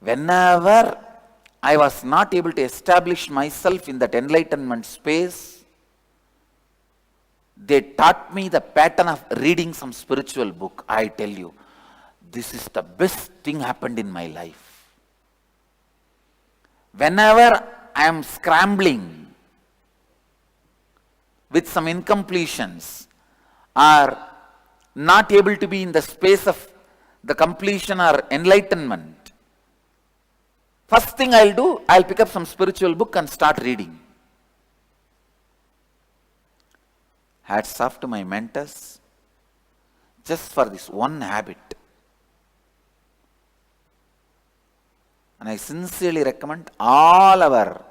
Whenever I was not able to establish myself in that enlightenment space, they taught me the pattern of reading some spiritual book. I tell you, this is the best thing happened in my life. Whenever I am scrambling with some incompletions or not able to be in the space of the completion or enlightenment, first thing I'll do, I'll pick up some spiritual book and start reading. Hats off to my mentors just for this one habit. And I sincerely recommend all our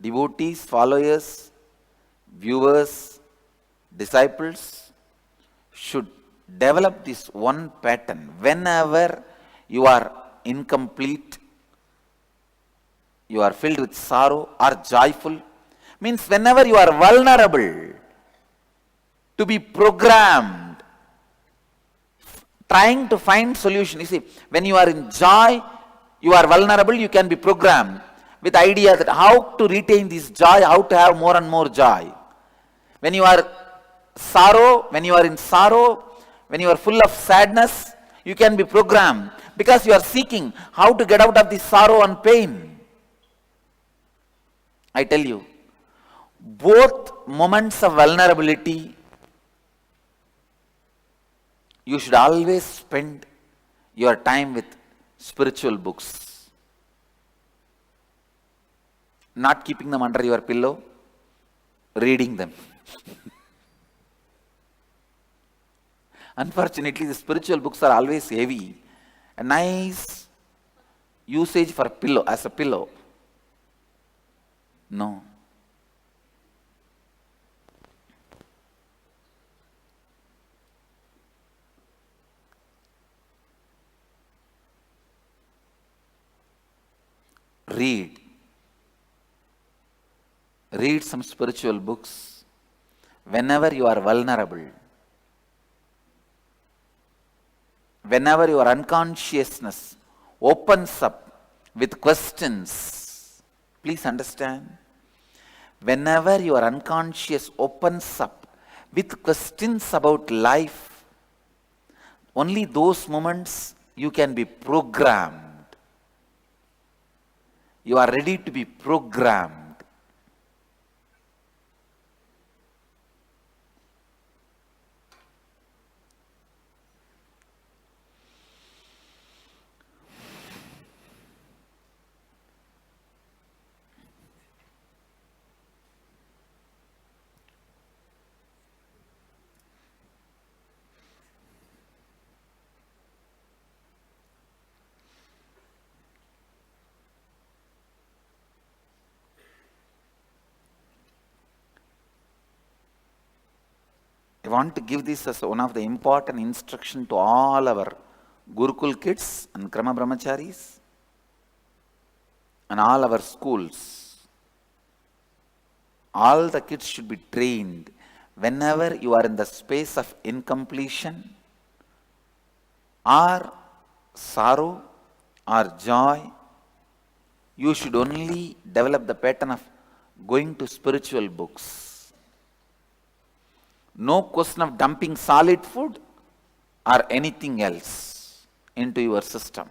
devotees, followers, viewers, disciples should develop this one pattern. Whenever you are incomplete, you are filled with sorrow or joyful, means whenever you are vulnerable to be programmed, trying to find solution. You see, when you are in joy, you are vulnerable, you can be programmed with the idea that how to retain this joy, how to have more and more joy. When you are when you are in sorrow, when you are full of sadness, you can be programmed because you are seeking how to get out of this sorrow and pain. I tell you, both moments of vulnerability, you should always spend your time with spiritual books. Not keeping them under your pillow, reading them. Unfortunately, the spiritual books are always heavy. A nice usage for pillow, as a pillow. No. Read some spiritual books whenever you are vulnerable, whenever your unconsciousness opens up with questions. Please understand, whenever your unconscious opens up with questions about life, only those moments you can be programmed. You are ready to be programmed. I want to give this as one of the important instruction to all our Gurukul kids and Krama Brahmacharis and all our schools. All the kids should be trained. Whenever you are in the space of incompletion or sorrow or joy, you should only develop the pattern of going to spiritual books. No question of dumping solid food or anything else into your system.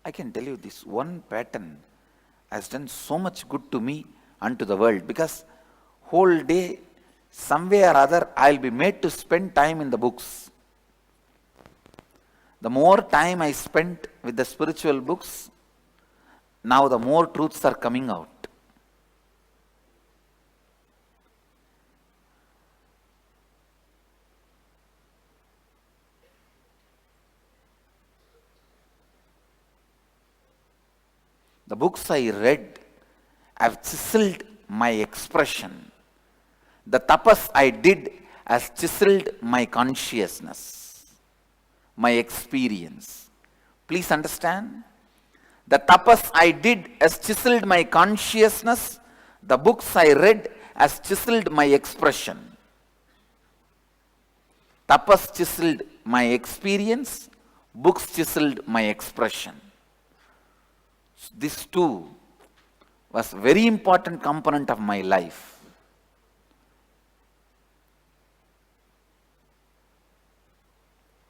I can tell you this one pattern has done so much good to me and to the world, because whole day, some way or other, I'll be made to spend time in the books. The more time I spent with the spiritual books, now the more truths are coming out. The books I read have chiseled my expression. The tapas I did has chiseled my consciousness, my experience. Please understand? The tapas I did has chiseled my consciousness. The books I read has chiseled my expression. Tapas chiseled my experience, books chiseled my expression. This too was very important component of my life.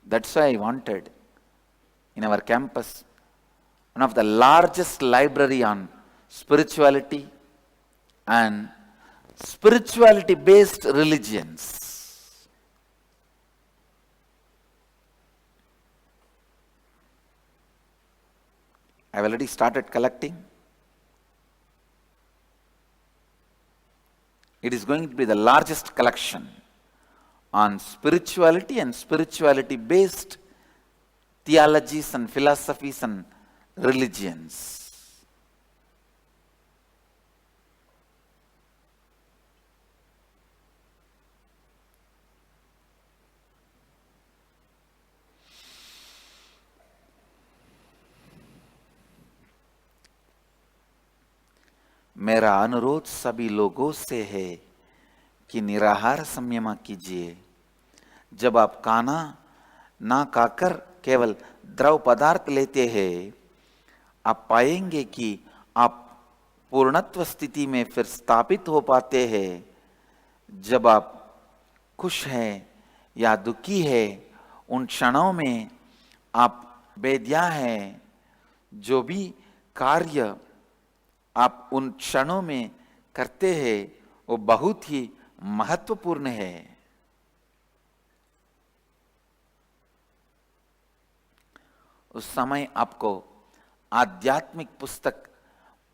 That's why I wanted in our campus one of the largest library on spirituality and spirituality based religions. I've already started collecting. It is going to be the largest collection on spirituality and spirituality based theologies and philosophies and religions. मेरा अनुरोध सभी लोगों से है कि निराहार संयम कीजिए। जब आप खाना ना खाकर केवल द्रव पदार्थ लेते हैं, आप पाएंगे कि आप पूर्णत्व स्थिति में फिर स्थापित हो पाते हैं। जब आप खुश हैं या दुखी हैं, उन क्षणों में आप बेदिया हैं। जो भी कार्य आप उन क्षणों में करते हैं वो बहुत ही महत्वपूर्ण है। उस समय आपको आध्यात्मिक पुस्तक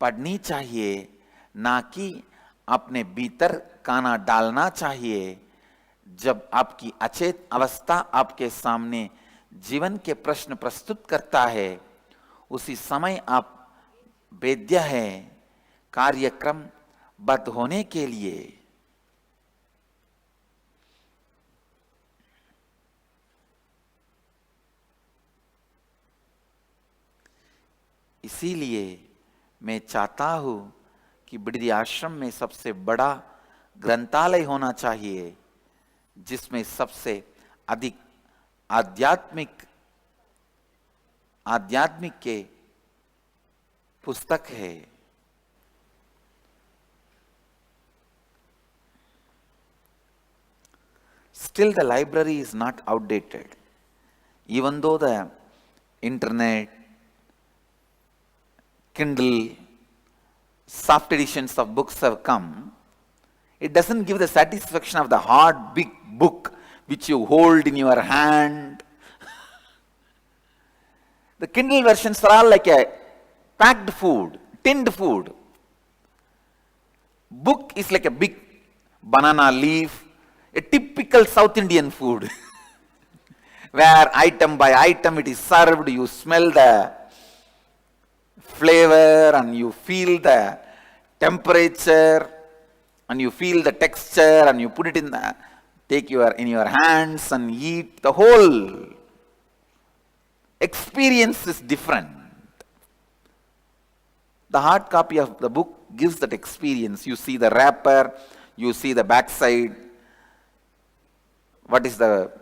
पढ़नी चाहिए, ना कि अपने भीतर काना डालना चाहिए। जब आपकी अचेत अवस्था आपके सामने जीवन के प्रश्न प्रस्तुत करता है, उसी समय आप वेद्य है कार्यक्रम बद्ध होने के लिए। इसीलिए मैं चाहता हूं कि बिडरी आश्रम में सबसे बड़ा ग्रंथालय होना चाहिए, जिसमें सबसे अधिक आध्यात्मिक के पुस्तक है। Still the library is not outdated. Even though the internet, Kindle, soft editions of books have come, it doesn't give the satisfaction of the hard big book which you hold in your hand. The Kindle versions are all like a packed food, tinned food. Book is like a big banana leaf, a typical South Indian food, where item by item it is served, you smell the flavor and you feel the temperature and you feel the texture and you put it in your hands and eat. The whole experience is different. The hard copy of the book gives that experience. You see the wrapper, you see the backside, what is the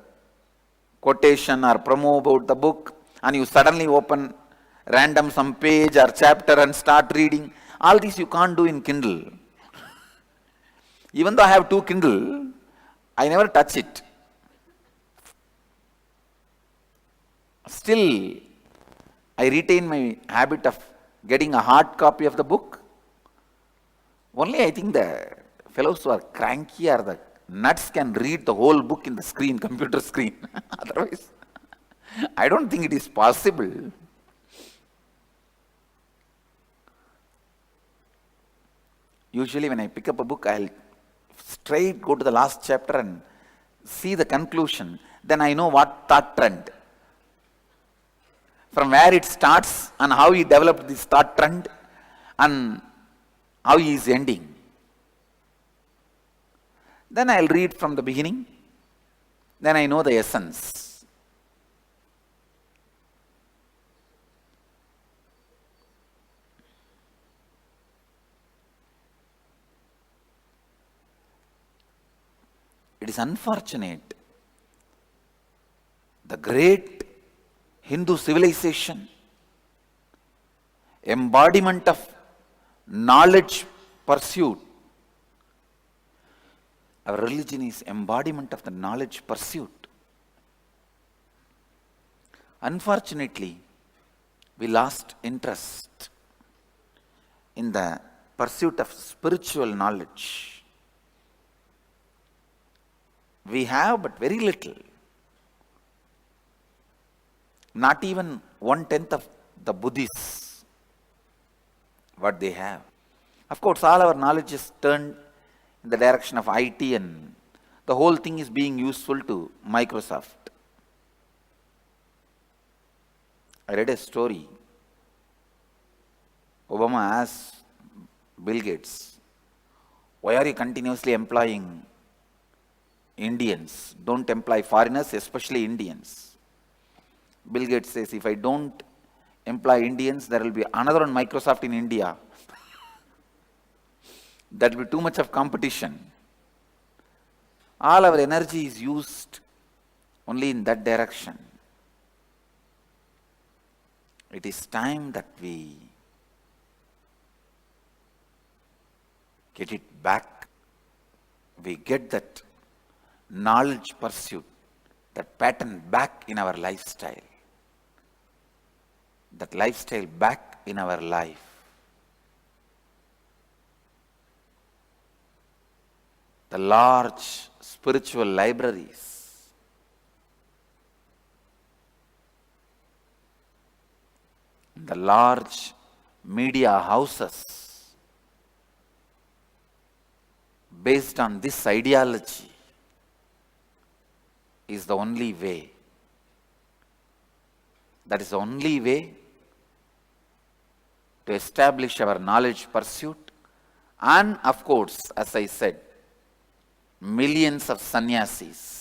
quotation or promo about the book, and you suddenly open random some page or chapter and start reading. All this you can't do in Kindle. Even though I have 2 Kindle, I never touch it. Still, I retain my habit of getting a hard copy of the book. Only I think the fellows who are cranky or the nuts can read the whole book in the screen, computer screen. Otherwise, I don't think it is possible. Usually when I pick up a book, I'll straight go to the last chapter and see the conclusion. Then I know what thought trend, from where it starts and how he developed this thought trend and how he is ending. Then I'll read from the beginning. Then I know the essence. It is unfortunate the great Hindu civilization, embodiment of knowledge pursuit. Our religion is embodiment of the knowledge pursuit. Unfortunately, we lost interest in the pursuit of spiritual knowledge. We have but very little. Not even 1/10 of the Buddhists, what they have. Of course, all our knowledge is turned in the direction of IT, and the whole thing is being useful to Microsoft. I read a story. Obama asked Bill Gates, why are you continuously employing Indians? Don't employ foreigners, especially Indians. Bill Gates says, if I don't employ Indians, there will be another one Microsoft in India. That will be too much of competition. All our energy is used only in that direction. It is time that we get it back. We get that knowledge pursuit, that pattern back in our lifestyle. That lifestyle back in our life. The large spiritual libraries. The large media houses based on this ideology is the only way. That is the only way to establish our knowledge pursuit, and of course, as I said, millions of sannyasis